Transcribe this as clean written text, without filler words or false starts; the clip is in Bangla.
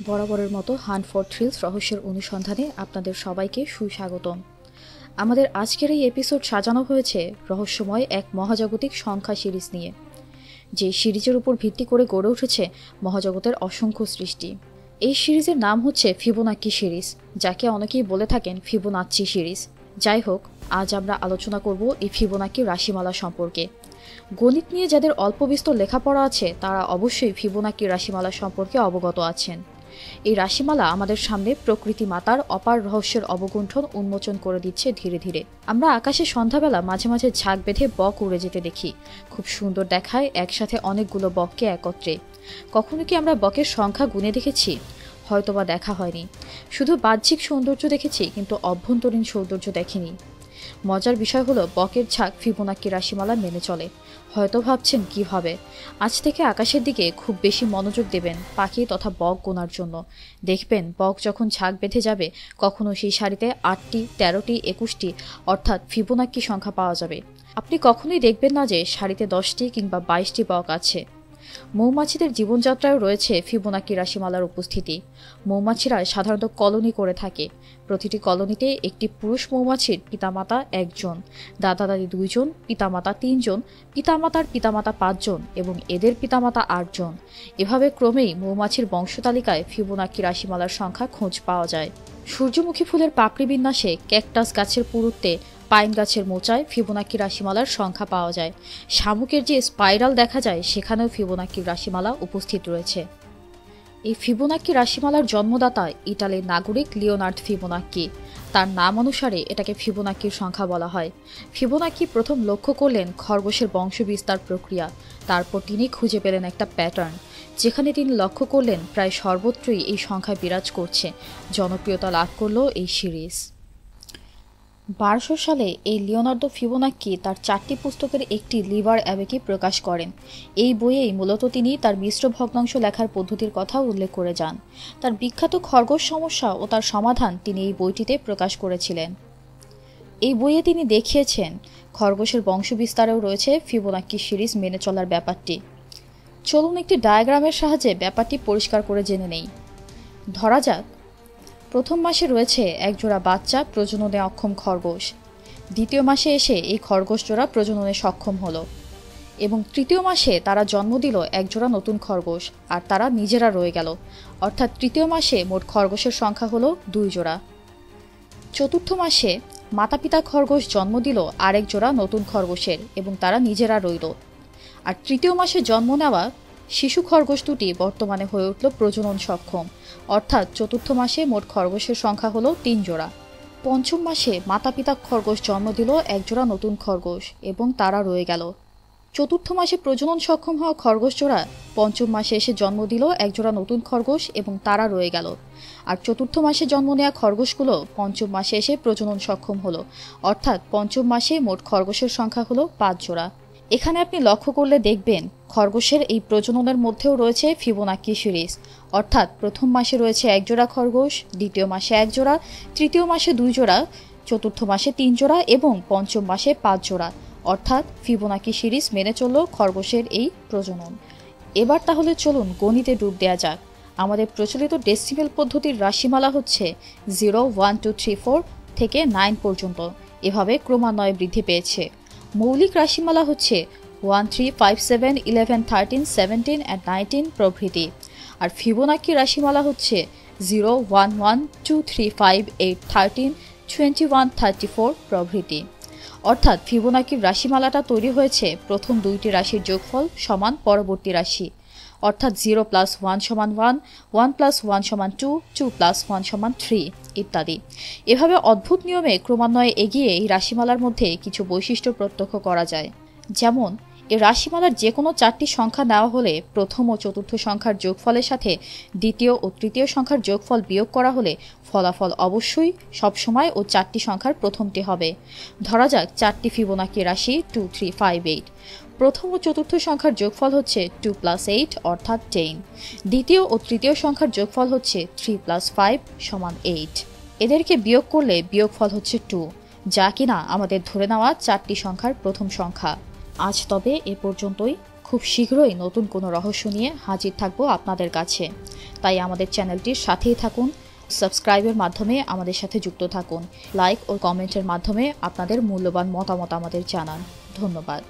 বরাবরের মতো হান্ট ফর থ্রিলস রহস্যের অনুসন্ধানে আপনাদের সবাইকে সুস্বাগতম। আমাদের আজকের এই এপিসোড সাজানো হয়েছে রহস্যময় এক মহাজাগতিক সংখ্যা সিরিজ নিয়ে, যে সিরিজের উপর ভিত্তি করে গড়ে উঠেছে মহাজগতের অসংখ্য সৃষ্টি। এই সিরিজের নাম হচ্ছে ফিবোনাক্কি সিরিজ, যাকে অনেকেই বলে থাকেন ফিবোনাচ্চি সিরিজ। যাই হোক, আজ আমরা আলোচনা করব এই ফিবোনাক্কি রাশিমালা সম্পর্কে। গণিত নিয়ে যাদের অল্প বিস্তর লেখাপড়া আছে তারা অবশ্যই ফিবোনাক্কি রাশিমালা সম্পর্কে অবগত আছেন। এই রাশিমালা আমাদের সামনে প্রকৃতি মাতার অপার রহস্যের অবগুণ্ঠন উন্মোচন করে দিচ্ছে ধীরে ধীরে। আমরা আকাশে সন্ধ্যাবেলা মাঝে মাঝে ঝাঁক বেঁধে বক উড়ে যেতে দেখি। খুব সুন্দর দেখায় একসাথে অনেকগুলো বককে একত্রে। কখনো কি আমরা বকের সংখ্যা গুনে দেখেছি? হয়তোবা দেখা হয়নি। শুধু বাহ্যিক সৌন্দর্য দেখেছি, কিন্তু অভ্যন্তরীণ সৌন্দর্য দেখিনি। মজার বিষয় হলো বকের ঝাঁক ফিবোনাক্কি রাশিমালা মেনে চলে। হয়তো ভাবছেন কিভাবে। আজ থেকে আকাশের দিকে খুব বেশি মনোযোগ দেবেন পাখি তথা বক গোনার জন্য। দেখবেন বক যখন ঝাঁক বেঁধে যাবে, কখনো সেই সারিতে 8টি, 13টি, 21টি অর্থাৎ ফিবোনাক্কি সংখ্যা পাওয়া যাবে। আপনি কখনোই দেখবেন না যে সারিতে 10টি কিংবা 22টি বক আছে। মৌমাছিদের জীবনযাত্রায় রয়েছে ফিবোনাক্কি রাশিমালার উপস্থিতি। মৌমাছিরা সাধারণত কলোনি করে থাকে। প্রতিটি কলোনিতে একটি পুরুষ মৌমাছির পিতামাতা 1 জন, দাদা দাদি 2 জন, পিতামাতা 3 জন, পিতামাতার পিতামাতা 5 জন এবং এদের পিতামাতা 8 জন। এভাবে ক্রমেই মৌমাছির বংশতালিকায় ফিবোনাক্কি রাশিমালার সংখ্যা খোঁজ পাওয়া যায়। সূর্যমুখী ফুলের পাপড়ি বিন্যাসে, ক্যাকটাস গাছের পুরুত্বে, পাইন গাছের মোচায় ফিবোনাক্কি রাশিমালার সংখ্যা পাওয়া যায়। শামুকের যে স্পাইরাল দেখা যায় সেখানেও ফিবোনাক্কি রাশিমালা উপস্থিত রয়েছে। এই ফিবোনাক্কি রাশিমালার জন্মদাতা ইটালির নাগরিক লিওনার্দ ফিবোনাক্কি। তার নাম অনুসারে এটাকে ফিবোনাক্কির সংখ্যা বলা হয়। ফিবোনাক্কি প্রথম লক্ষ্য করলেন খরগোশের বংশবিস্তার প্রক্রিয়া। তারপর তিনি খুঁজে পেলেন একটা প্যাটার্ন, যেখানে তিনি লক্ষ্য করলেন প্রায় সর্বত্রই এই সংখ্যা বিরাজ করছে। জনপ্রিয়তা লাভ করল এই সিরিজ। 1200 সালে এই লিওনার্দো ফিবোনাক্কি তার 4টি পুস্তকের একটি লিবার অ্যাবেকি প্রকাশ করেন। এই বইয়েই মূলত তিনি তার মিশ্র ভগ্নাংশ লেখার পদ্ধতির কথা উল্লেখ করে যান। তার বিখ্যাত খরগোশ সমস্যা ও তার সমাধান তিনি এই বইটিতে প্রকাশ করেছিলেন। এই বইয়ে তিনি দেখিয়েছেন খরগোশের বংশবিস্তারেও রয়েছে ফিবোনাক্কি সিরিজ মেনে চলার ব্যাপারটি। চলুন একটি ডায়াগ্রামের সাহায্যে ব্যাপারটি পরিষ্কার করে জেনে নেই। ধরা যাক, প্রথম মাসে রয়েছে একজোড়া বাচ্চা প্রজননে অক্ষম খরগোশ। দ্বিতীয় মাসে এসে এই খরগোশ জোড়া প্রজননে সক্ষম হলো এবং তৃতীয় মাসে তারা জন্ম দিল একজোড়া নতুন খরগোশ, আর তারা নিজেরা রয়ে গেল। অর্থাৎ তৃতীয় মাসে মোট খরগোশের সংখ্যা হলো 2 জোড়া। চতুর্থ মাসে মাতা পিতা খরগোশ জন্ম দিল আরেক জোড়া নতুন খরগোশের এবং তারা নিজেরা রইল। আর তৃতীয় মাসে জন্ম নেওয়া শিশু খরগোশ দুটি বর্তমানে হয়ে উঠল প্রজনন সক্ষম। অর্থাৎ চতুর্থ মাসে মোট খরগোশের সংখ্যা হলো 3 জোড়া। পঞ্চম মাসে মাতা পিতা খরগোশ জন্ম দিল একজোড়া নতুন খরগোশ এবং তারা রয়ে গেল। চতুর্থ মাসে প্রজনন সক্ষম হওয়া খরগোশ জোড়া পঞ্চম মাসে এসে জন্ম দিল একজোড়া নতুন খরগোশ এবং তারা রয়ে গেল। আর চতুর্থ মাসে জন্ম নেওয়া খরগোশগুলো পঞ্চম মাসে এসে প্রজনন সক্ষম হলো। অর্থাৎ পঞ্চম মাসে মোট খরগোশের সংখ্যা হলো 5 জোড়া। এখানে আপনি লক্ষ্য করলে দেখবেন খরগোশের এই প্রজননের মধ্যেও রয়েছে ফিবোনাক্কি সিরিজ। অর্থাৎ প্রথম মাসে রয়েছে 1 জোড়া খরগোশ, দ্বিতীয় মাসে 1 জোড়া, তৃতীয় মাসে 2 জোড়া, চতুর্থ মাসে 3 জোড়া এবং পঞ্চম মাসে 5 জোড়া। অর্থাৎ ফিবোনাক্কি সিরিজ মেনে চলল খরগোশের এই প্রজনন। এবার তাহলে চলুন গণিতে ডুব দেওয়া যাক। আমাদের প্রচলিত ডেসিমেল পদ্ধতির রাশিমালা হচ্ছে 0, 1, 2, 3, 4 থেকে 9 পর্যন্ত। এভাবে ক্রমান্বয়ে বৃদ্ধি পেয়েছে। মৌলিক রাশিমালা হচ্ছে 1, 3, 5, 7, 11, 13, 17 and 19 প্রভৃতি। আর ফিবোনাক্কি রাশিমালা হচ্ছে 0, 1, 1, 2, 3, 5, 8, 13, 21, 34 প্রভৃতি। অর্থাৎ ফিবোনাক্কির রাশিমালাটা তৈরি হয়েছে প্রথম 2টি রাশির যোগফল সমান পরবর্তী রাশি। অর্থাৎ 0 + 1 = 1, 1 + 1 = 2, 2 + 1 = 3 ইত্যাদি। এভাবে অদ্ভুত নিয়মে ক্রমান্বয়ে এগিয়ে এই রাশিমালার মধ্যে কিছু বৈশিষ্ট্য প্রত্যক্ষ করা যায়। যেমন, এই রাশিমালার যে কোনো 4টি সংখ্যা নেওয়া হলে প্রথম ও চতুর্থ সংখ্যার যোগফলের সাথে দ্বিতীয় ও তৃতীয় সংখ্যার যোগফল বিয়োগ করা হলে ফলাফল অবশ্যই সবসময় ও 4টি সংখ্যার প্রথমটি হবে। ধরা যাক 4টি ফিবোনাক্কি রাশি 2, 3, 5, 8। প্রথম ও চতুর্থ সংখ্যার যোগফল হচ্ছে 2 + 8 অর্থাৎ 10। দ্বিতীয় ও তৃতীয় সংখ্যার যোগফল হচ্ছে 3 + 5 = 8। এদেরকে বিয়োগ করলে বিয়োগফল হচ্ছে 2, যা কিনা আমাদের ধরে নেওয়া 4টি সংখ্যার প্রথম সংখ্যা। আজ তবে এ পর্যন্তই। খুব শীঘ্রই নতুন কোনো রহস্য নিয়ে হাজির থাকবো আপনাদের কাছে। তাই আমাদের চ্যানেলটির সাথেই থাকুন, সাবস্ক্রাইবের মাধ্যমে আমাদের সাথে যুক্ত থাকুন, লাইক ও কমেন্টের মাধ্যমে আপনাদের মূল্যবান মতামত আমাদের জানান। ধন্যবাদ।